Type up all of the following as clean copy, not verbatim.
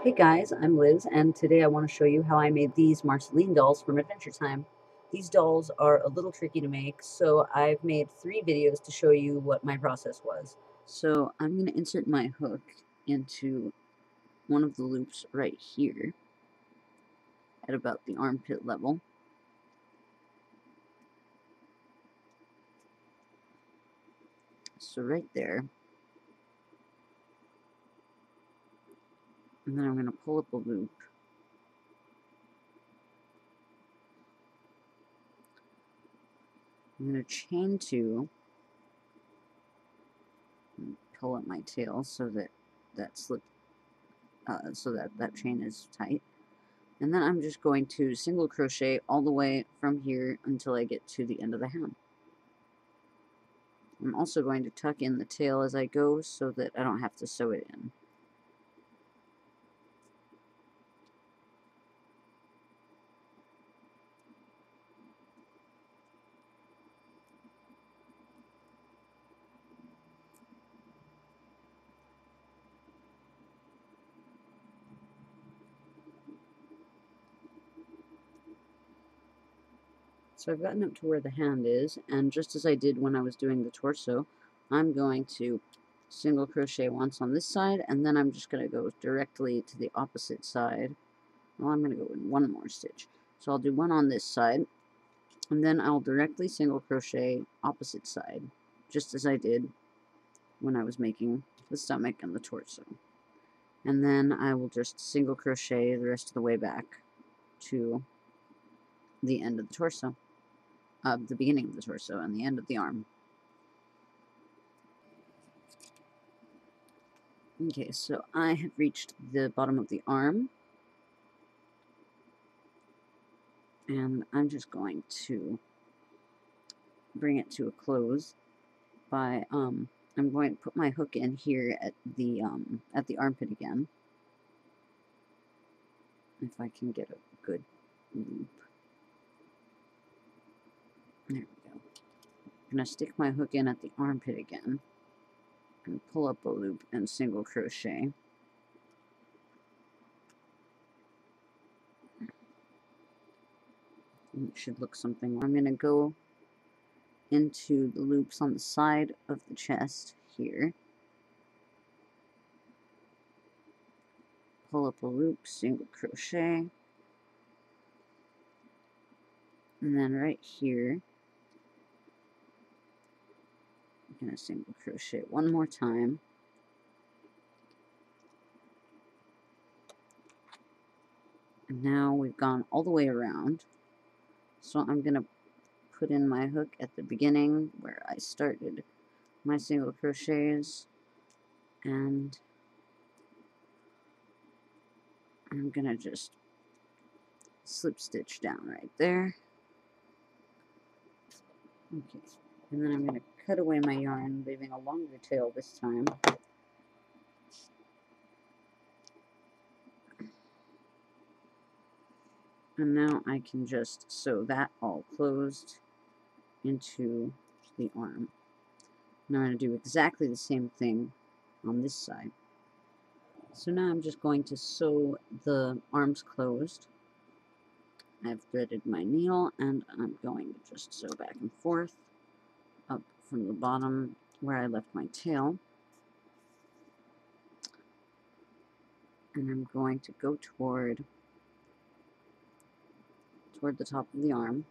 Hey guys, I'm Liz, and today I want to show you how I made these Marceline dolls from Adventure Time. These dolls are a little tricky to make, so I've made 3 videos to show you what my process was. So I'm going to insert my hook into one of the loops right here at about the armpit level. So right there. And then I'm going to pull up a loop. I'm going to chain 2 and pull up my tail so that that chain is tight. And then I'm just going to single crochet all the way from here until I get to the end of the hem. I'm also going to tuck in the tail as I go so that I don't have to sew it in. So I've gotten up to where the hand is, and just as I did when I was doing the torso, I'm going to single crochet once on this side, and then I'm just going to go directly to the opposite side. Well, I'm going to go in one more stitch. So I'll do one on this side, and then I'll directly single crochet opposite side, just as I did when I was making the stomach and the torso. And then I will just single crochet the rest of the way back to the end of the torso, the beginning of the torso and the end of the arm. Okay, so I have reached the bottom of the arm, and I'm just going to bring it to a close by I'm going to put my hook in here at the armpit again, if I can get a good loop. There we go. I'm going to stick my hook in at the armpit again and pull up a loop and single crochet. And it should look something like. I'm going to go into the loops on the side of the chest here, pull up a loop, single crochet, and then right here I'm going to single crochet one more time, and now we've gone all the way around. So I'm going to put in my hook at the beginning where I started my single crochets, and I'm going to just slip stitch down right there. Okay, and then I'm going to cut away my yarn, leaving a longer tail this time. And now I can just sew that all closed into the arm. Now I'm going to do exactly the same thing on this side. So now I'm just going to sew the arms closed. I've threaded my needle, and I'm going to just sew back and forth up from the bottom where I left my tail. And I'm going to go toward the top of the arm.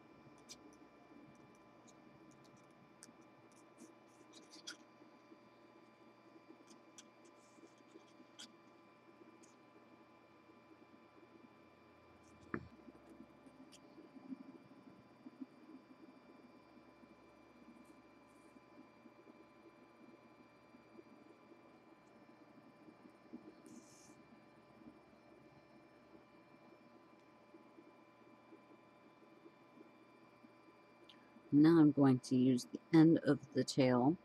Now I'm going to use the end of the tail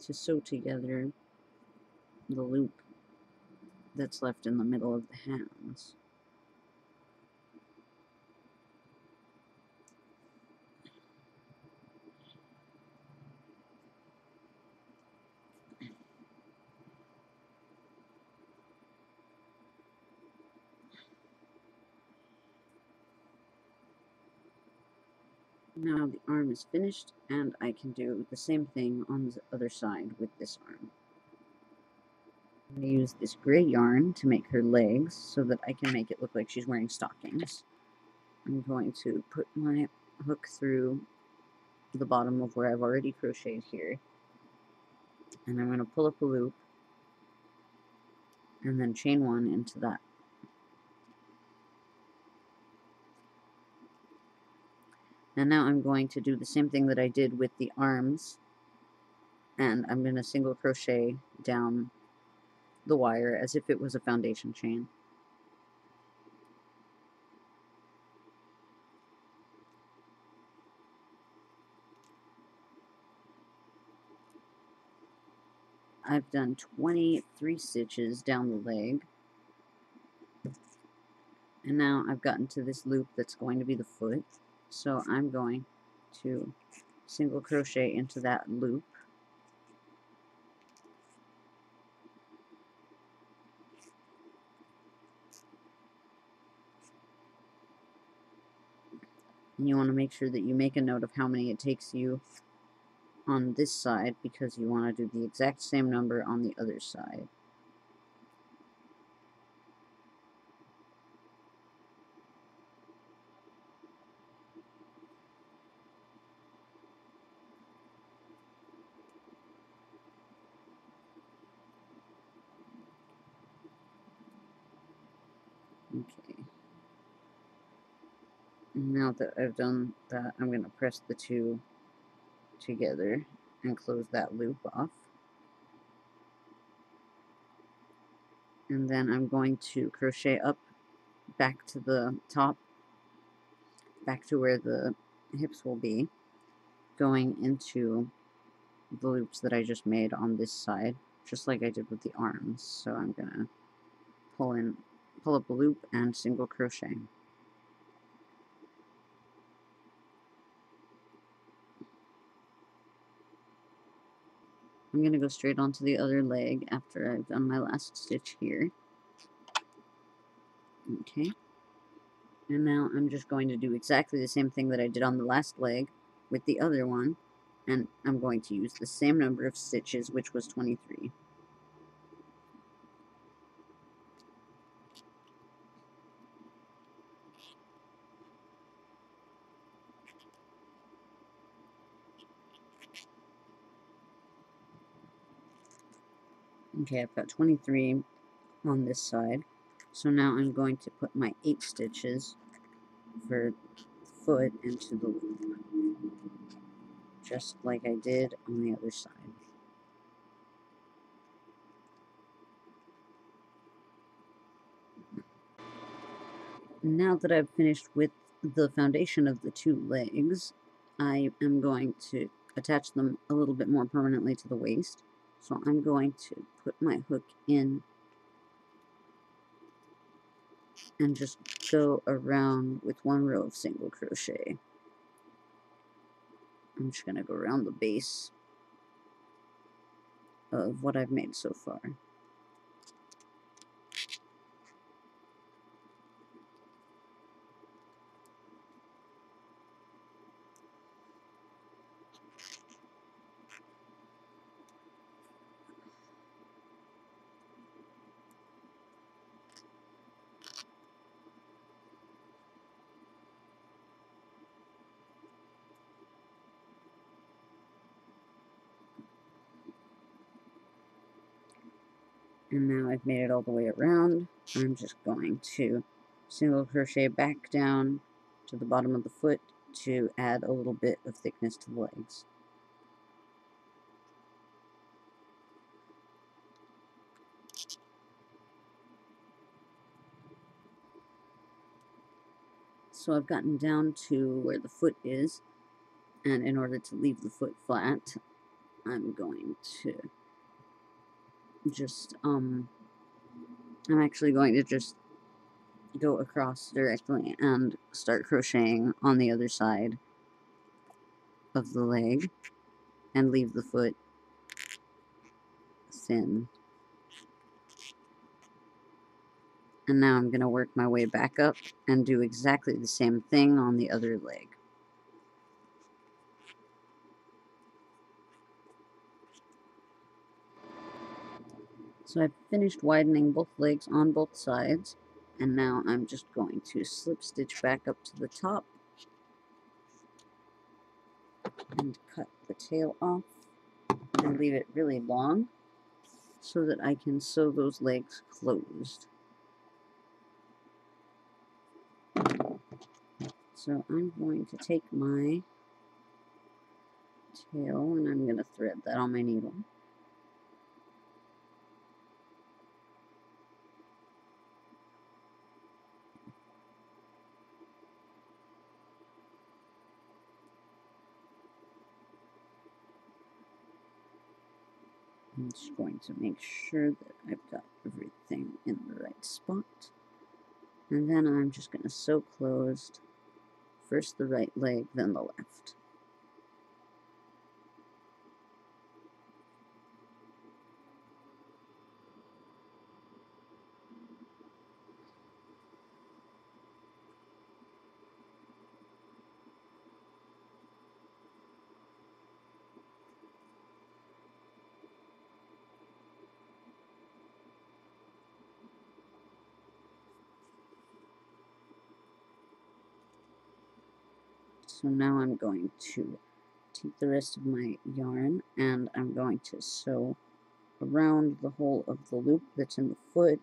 to sew together the loop that's left in the middle of the hands. Now the arm is finished, and I can do the same thing on the other side with this arm. I'm going to use this gray yarn to make her legs so that I can make it look like she's wearing stockings. I'm going to put my hook through the bottom of where I've already crocheted here, and I'm going to pull up a loop and then chain one into that. And now I'm going to do the same thing that I did with the arms, and I'm going to single crochet down the wire as if it was a foundation chain. I've done 23 stitches down the leg, and now I've gotten to this loop that's going to be the foot, so I'm going to single crochet into that loop, and you want to make sure that you make a note of how many it takes you on this side, because you want to do the exact same number on the other side. Okay. Now that I've done that, I'm going to press the two together and close that loop off. And then I'm going to crochet up back to the top, back to where the hips will be, going into the loops that I just made on this side, just like I did with the arms. So I'm going to pull up a loop and single crochet. I'm going to go straight onto the other leg after I've done my last stitch here. Okay. And now I'm just going to do exactly the same thing that I did on the last leg with the other one, and I'm going to use the same number of stitches, which was 23. Okay, I've got 23 on this side, so now I'm going to put my 8 stitches for foot into the loop, just like I did on the other side. Now that I've finished with the foundation of the two legs, I am going to attach them a little bit more permanently to the waist. So I'm going to put my hook in and just go around with one row of single crochet. I'm just going to go around the base of what I've made so far. And now I've made it all the way around. I'm just going to single crochet back down to the bottom of the foot to add a little bit of thickness to the legs. So I've gotten down to where the foot is, and in order to leave the foot flat, I'm going to just, I'm actually going to just go across directly and start crocheting on the other side of the leg and leave the foot thin. And now I'm going to work my way back up and do exactly the same thing on the other leg. So I've finished widening both legs on both sides, and now I'm just going to slip stitch back up to the top and cut the tail off and leave it really long so that I can sew those legs closed. So I'm going to take my tail and I'm going to thread that on my needle. I'm just going to make sure that I've got everything in the right spot. And then I'm just going to sew closed, first the right leg, then the left. So now I'm going to take the rest of my yarn and I'm going to sew around the hole of the loop that's in the foot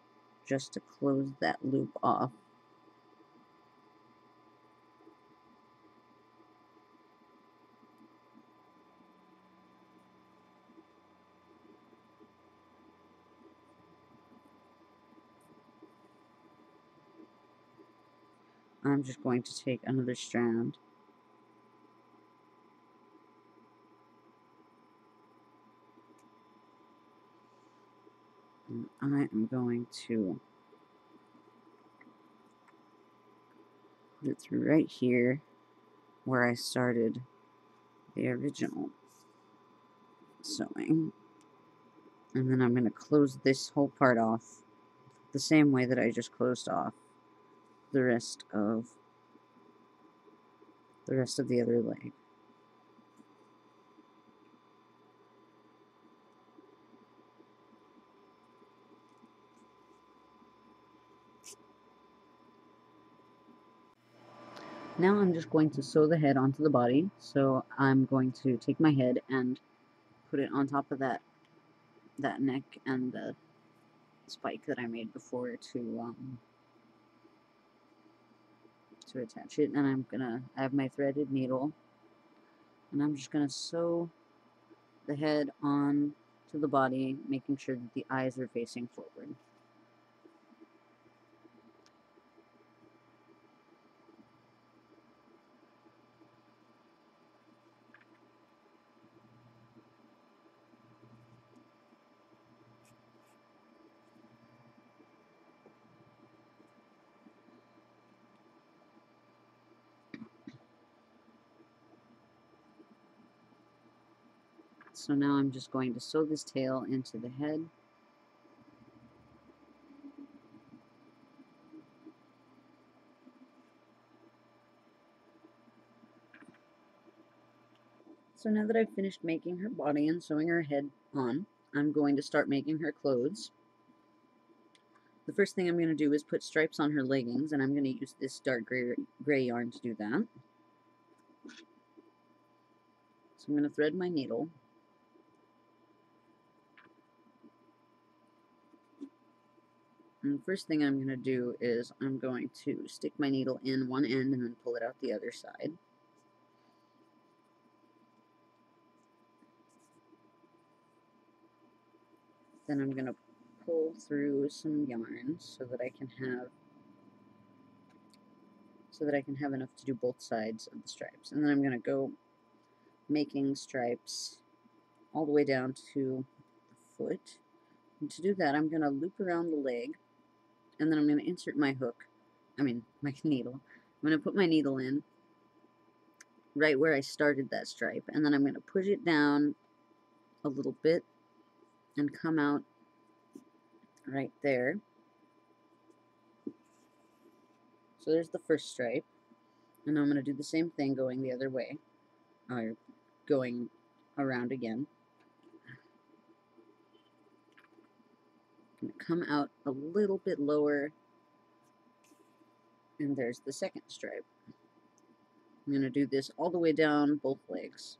just to close that loop off. I'm just going to take another strand and I am going to put it through right here where I started the original sewing, and then I'm going to close this whole part off the same way that I just closed off the rest of the other leg. Now I'm just going to sew the head onto the body, so I'm going to take my head and put it on top of that neck and the spike that I made before to attach it. And I have my threaded needle, and I'm just gonna sew the head on to the body, making sure that the eyes are facing forward. So now I'm just going to sew this tail into the head. So now that I've finished making her body and sewing her head on, I'm going to start making her clothes. The first thing I'm going to do is put stripes on her leggings, and I'm going to use this dark gray yarn to do that. So I'm going to thread my needle. And the first thing I'm going to do is I'm going to stick my needle in one end and then pull it out the other side. Then I'm going to pull through some yarn so that I can have enough to do both sides of the stripes. And then I'm going to go making stripes all the way down to the foot. And to do that, I'm going to loop around the leg, and then I'm going to insert my my needle. I'm going to put my needle in right where I started that stripe, and then I'm going to push it down a little bit and come out right there. So there's the first stripe, and I'm going to do the same thing going the other way, or going around again. I'm going to come out a little bit lower, and there's the second stripe. I'm going to do this all the way down both legs.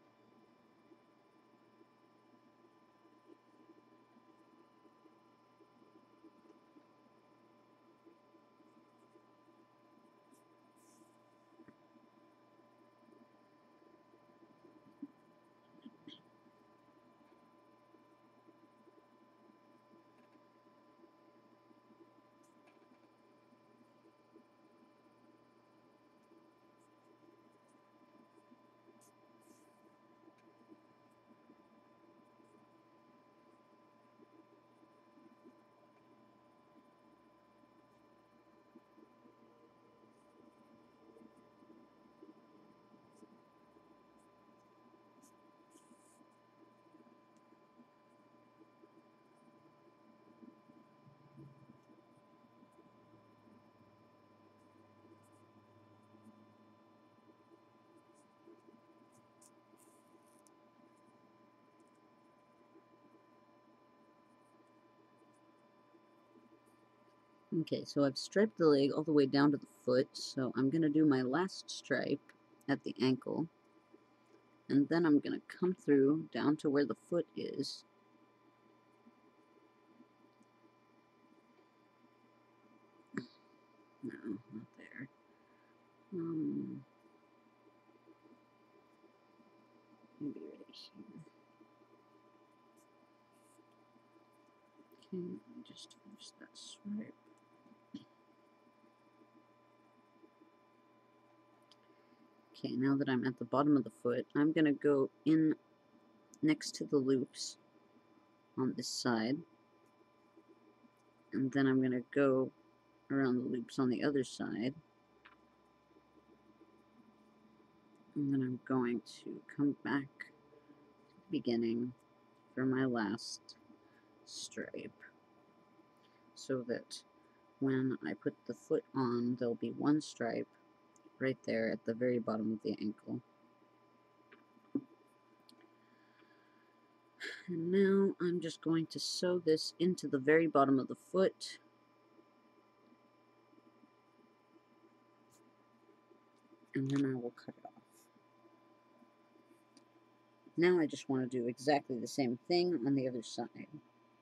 Okay, so I've striped the leg all the way down to the foot, so I'm going to do my last stripe at the ankle, and then I'm going to come through down to where the foot is. No, not there. Maybe right here. Okay, just finish that stripe. Okay, now that I'm at the bottom of the foot, I'm going to go in next to the loops on this side, and then I'm going to go around the loops on the other side, and then I'm going to come back to the beginning for my last stripe, so that when I put the foot on, there'll be one stripe right there at the very bottom of the ankle. And now I'm just going to sew this into the very bottom of the foot. And then I will cut it off. Now I just want to do exactly the same thing on the other side.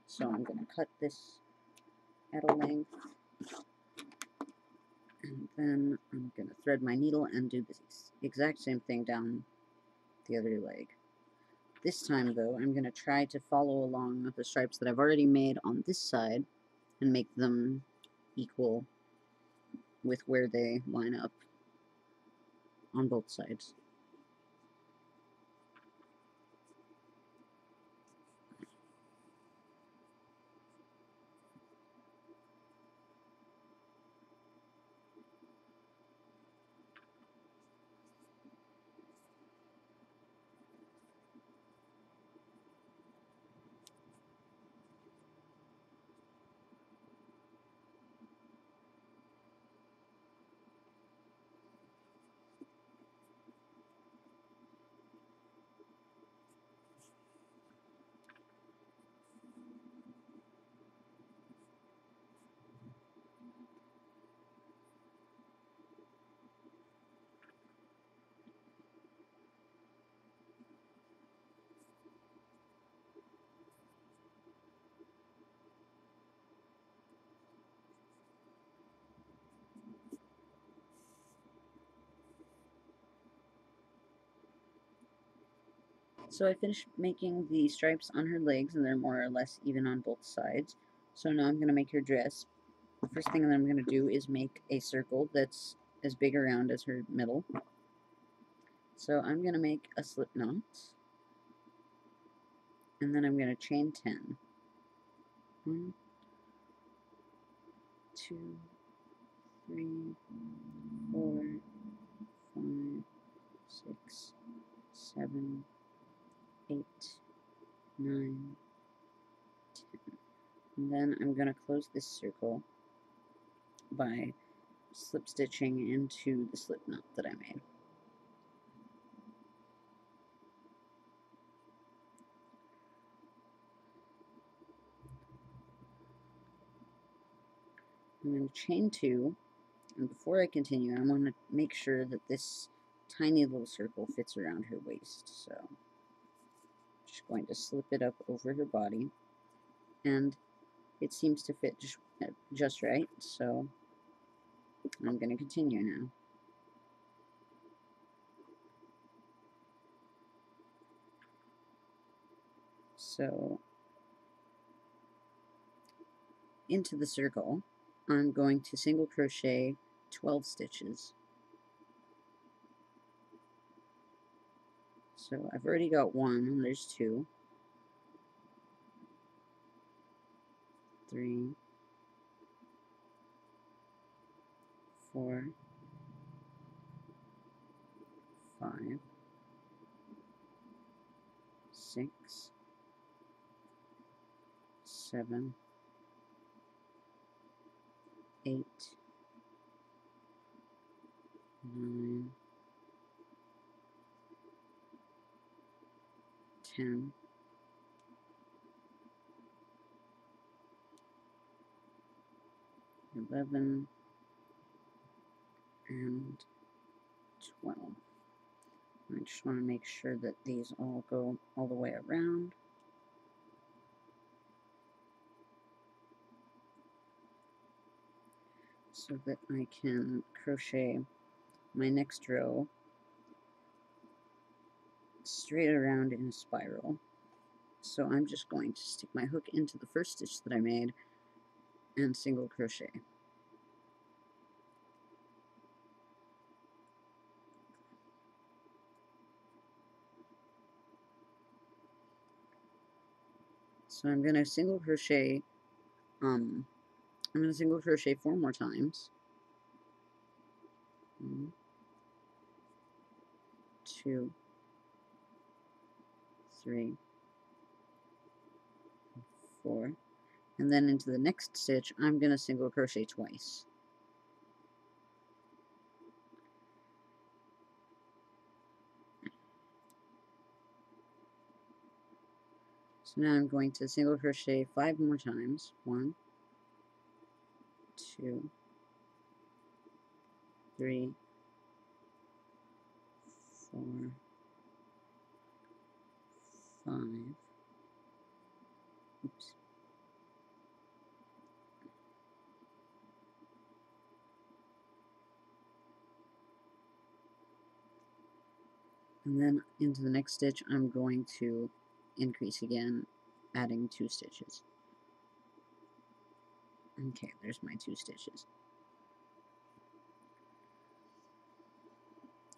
So I'm going to cut this at a length. And then I'm going to thread my needle and do the exact same thing down the other leg. This time, though, I'm going to try to follow along the stripes that I've already made on this side and make them equal with where they line up on both sides. So I finished making the stripes on her legs, and they're more or less even on both sides. So now I'm going to make her dress. The first thing that I'm going to do is make a circle that's as big around as her middle. So I'm going to make a slip knot, and then I'm going to chain 10. 1, 2, 3, 4, 5, 6, 7, 8, 9, 10. And then I'm going to close this circle by slip stitching into the slip knot that I made. I'm going to chain 2, and before I continue, I want to make sure that this tiny little circle fits around her waist. So I'm just going to slip it up over her body, and it seems to fit just right, so I'm going to continue now. So into the circle, I'm going to single crochet 12 stitches. So I've already got 1, and there's 2, 3, 4, 5, 6, 7, 8, 9, 10, 11, and 12. I just want to make sure that these all go all the way around. So that I can crochet my next row straight around in a spiral. So I'm just going to stick my hook into the first stitch that I made and single crochet. So I'm going to single crochet, I'm going to single crochet 4 more times. 1, 2, 3, 4, and then into the next stitch I'm going to single crochet twice. So now I'm going to single crochet 5 more times. 1, 2, 3, 4, 5. Oops. And then into the next stitch I'm going to increase again, adding 2 stitches. Okay, there's my 2 stitches.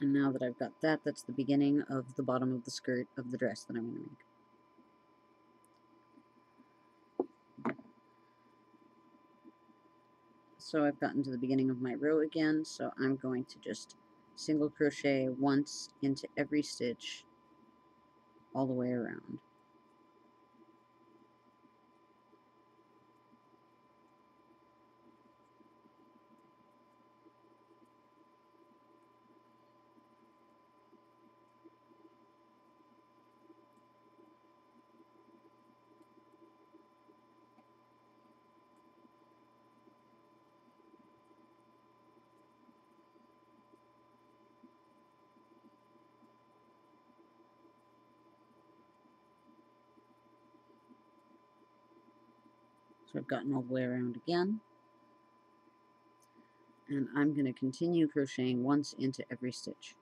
And now that I've got that, that's the beginning of the bottom of the skirt of the dress that I'm going to make. So I've gotten to the beginning of my row again, so I'm going to just single crochet once into every stitch all the way around. So I've gotten all the way around again, and I'm going to continue crocheting once into every stitch.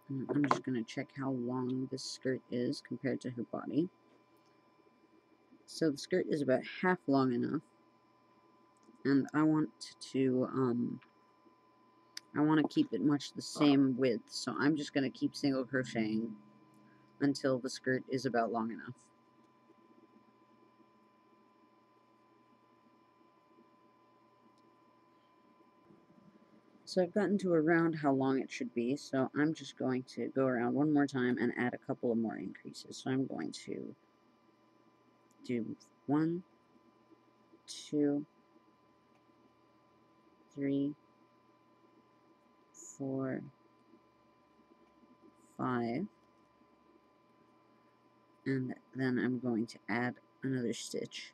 And I'm just going to check how long this skirt is compared to her body. So the skirt is about half long enough, and I want to keep it much the same width, so I'm just going to keep single crocheting until the skirt is about long enough. So I've gotten to around how long it should be, so I'm just going to go around one more time and add a couple of more increases. So I'm going to do 1, 2, 3, 4, 5, and then I'm going to add another stitch.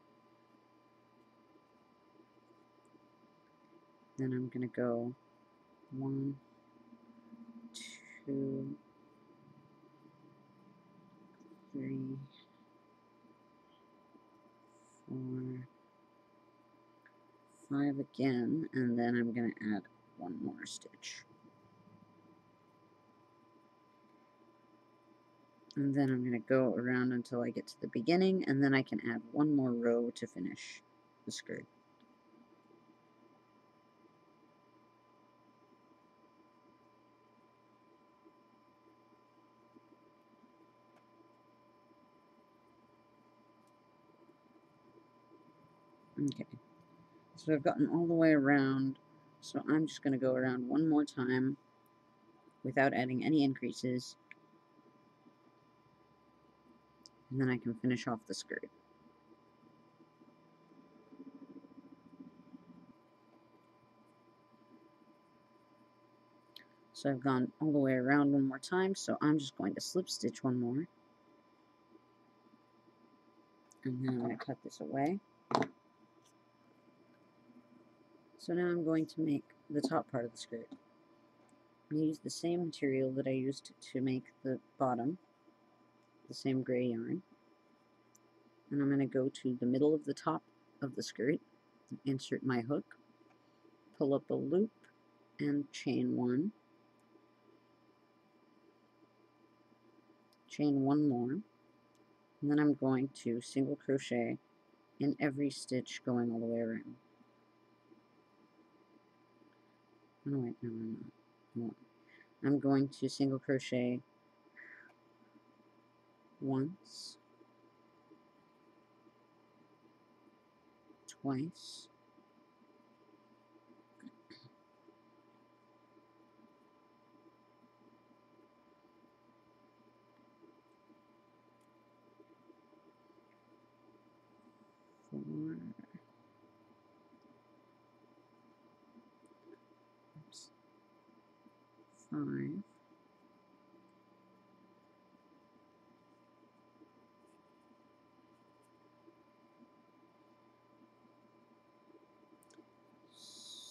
Then I'm going to go 1, 2, 3, 4, 5 again, and then I'm going to add one more stitch. And then I'm going to go around until I get to the beginning, and then I can add one more row to finish the skirt. Okay, so I've gotten all the way around, so I'm just going to go around one more time without adding any increases, and then I can finish off the skirt. So I've gone all the way around one more time, so I'm just going to slip stitch one more, and then I'm going to cut this away. So now I'm going to make the top part of the skirt. I'm going to use the same material that I used to make the bottom, the same gray yarn, and I'm going to go to the middle of the top of the skirt, insert my hook, pull up a loop, and chain one, chain one more, and then I'm going to single crochet in every stitch going all the way around. Oh wait, no, I'm not. No. I'm going to single crochet once, twice, four, 5,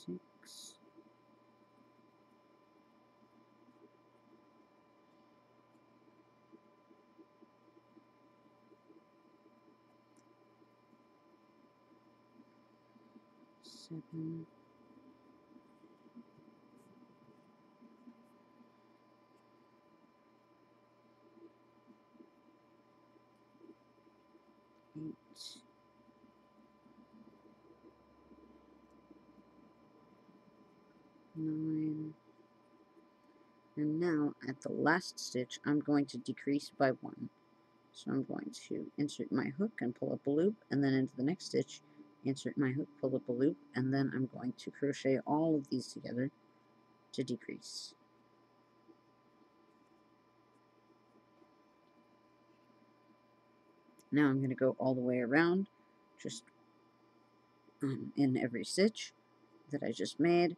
6, 7, 8, 9, and now at the last stitch I'm going to decrease by 1. So I'm going to insert my hook and pull up a loop, and then into the next stitch insert my hook, pull up a loop, and then I'm going to crochet all of these together to decrease. Now I'm going to go all the way around, just in every stitch that I just made.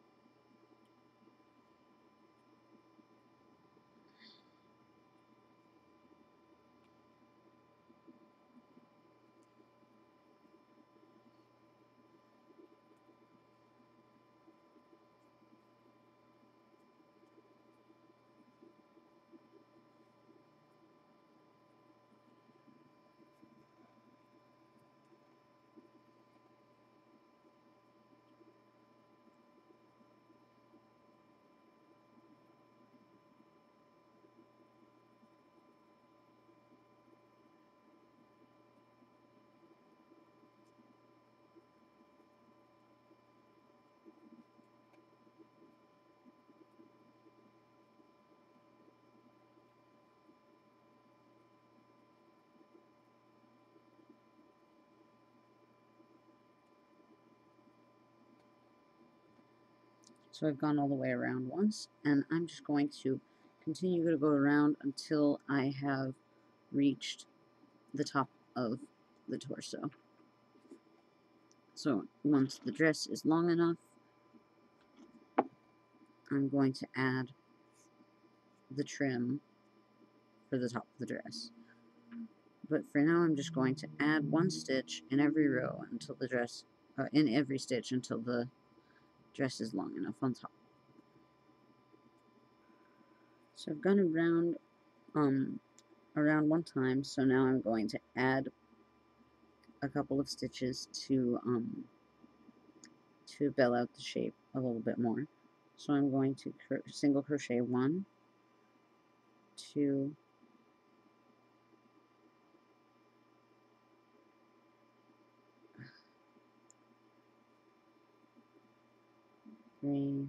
So I've gone all the way around once, and I'm just going to continue to go around until I have reached the top of the torso. So once the dress is long enough, I'm going to add the trim for the top of the dress. But for now, I'm just going to add one stitch in every row until the dress, in every stitch until the dress is long enough on top. So I've gone around one time, so now I'm going to add a couple of stitches to fill out the shape a little bit more. So I'm going to single crochet 1, 2, 3,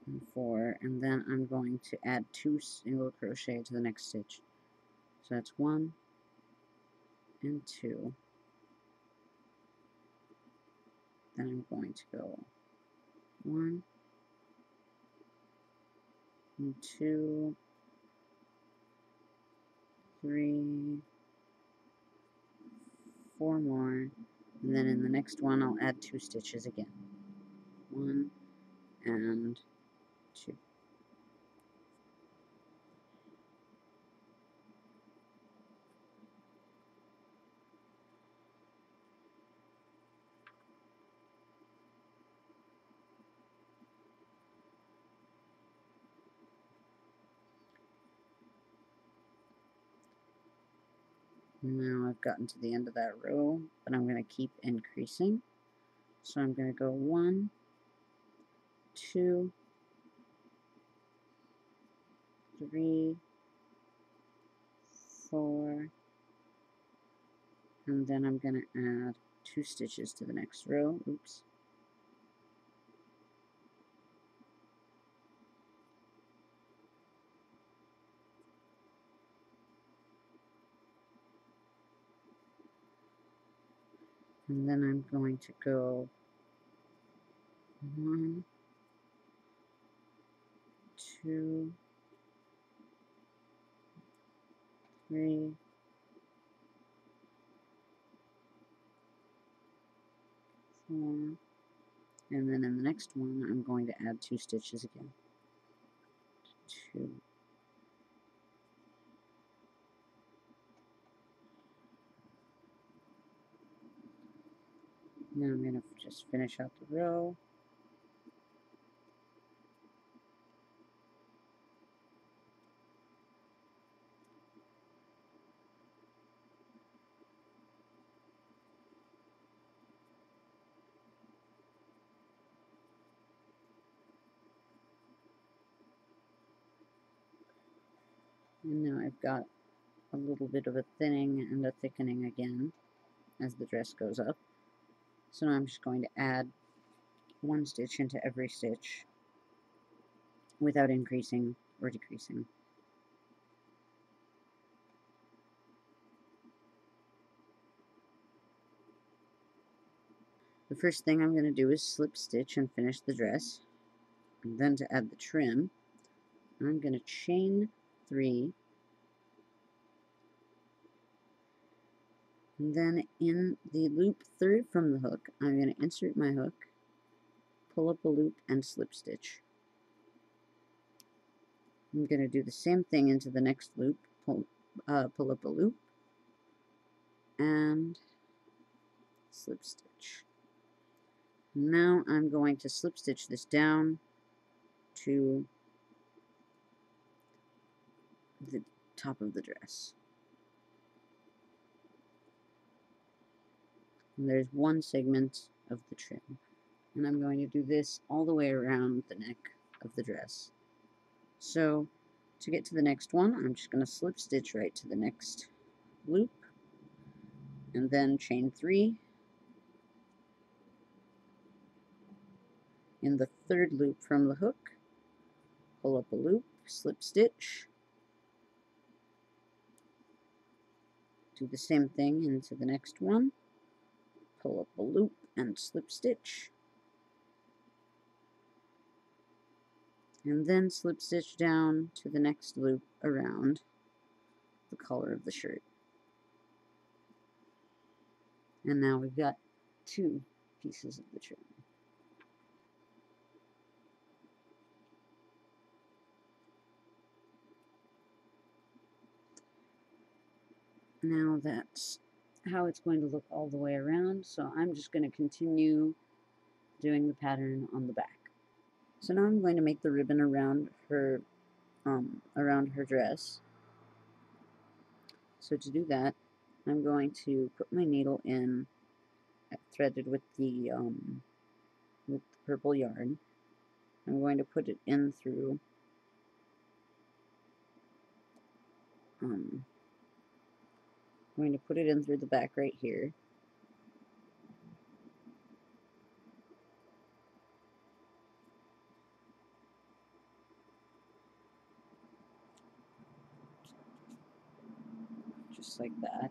and 4, and then I'm going to add 2 single crochet to the next stitch. So that's 1 and 2. Then I'm going to go 1 and 2, 3, 4 more, and then in the next one I'll add 2 stitches again. 1 and 2. Now I've gotten to the end of that row, but I'm going to keep increasing. So I'm going to go 1, 2, 3, 4, and then I'm going to add 2 stitches to the next row. Oops. And then I'm going to go 1, 2, 3, 4, and then in the next one I'm going to add 2 stitches again. 2. Now I'm going to just finish out the row. And now I've got a little bit of a thinning and a thickening again as the dress goes up. So now I'm just going to add 1 stitch into every stitch without increasing or decreasing. The first thing I'm going to do is slip stitch and finish the dress. And then to add the trim, I'm going to chain 3, and then in the loop third from the hook, I'm going to insert my hook, pull up a loop, and slip stitch. I'm going to do the same thing into the next loop, pull up a loop, and slip stitch. Now I'm going to slip stitch this down to the top of the dress. And there's 1 segment of the trim. And I'm going to do this all the way around the neck of the dress. So to get to the next one, I'm just going to slip stitch right to the next loop, and then chain 3. In the third loop from the hook, pull up a loop, slip stitch, do the same thing into the next one, pull up a loop and slip stitch, and then slip stitch down to the next loop around the collar of the shirt. And now we've got 2 pieces of the trim. Now that's how it's going to look all the way around, so I'm just going to continue doing the pattern on the back. So now I'm going to make the ribbon around her dress. So to do that, I'm going to put my needle in, threaded with the purple yarn. I'm going to put it in through the back right here. Just like that.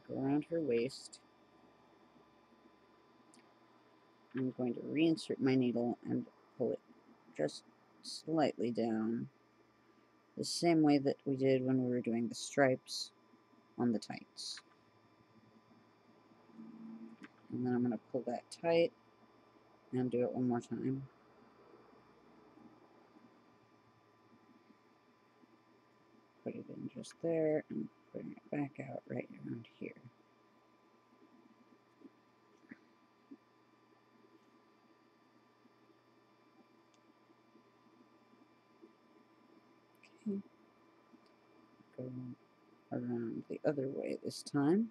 Go around her waist. I'm going to reinsert my needle and pull it just slightly down, the same way that we did when we were doing the stripes on the tights. And then I'm going to pull that tight and do it one more time. Put it in just there and bring it back out right around here. Okay. Go around the other way this time.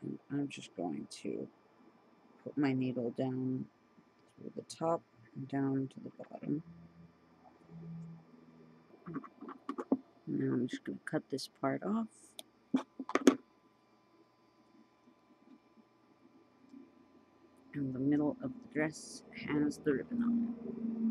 And I'm just going to put my needle down through the top and down to the bottom. Now I'm just going to cut this part off. And the middle of the dress has the ribbon on it.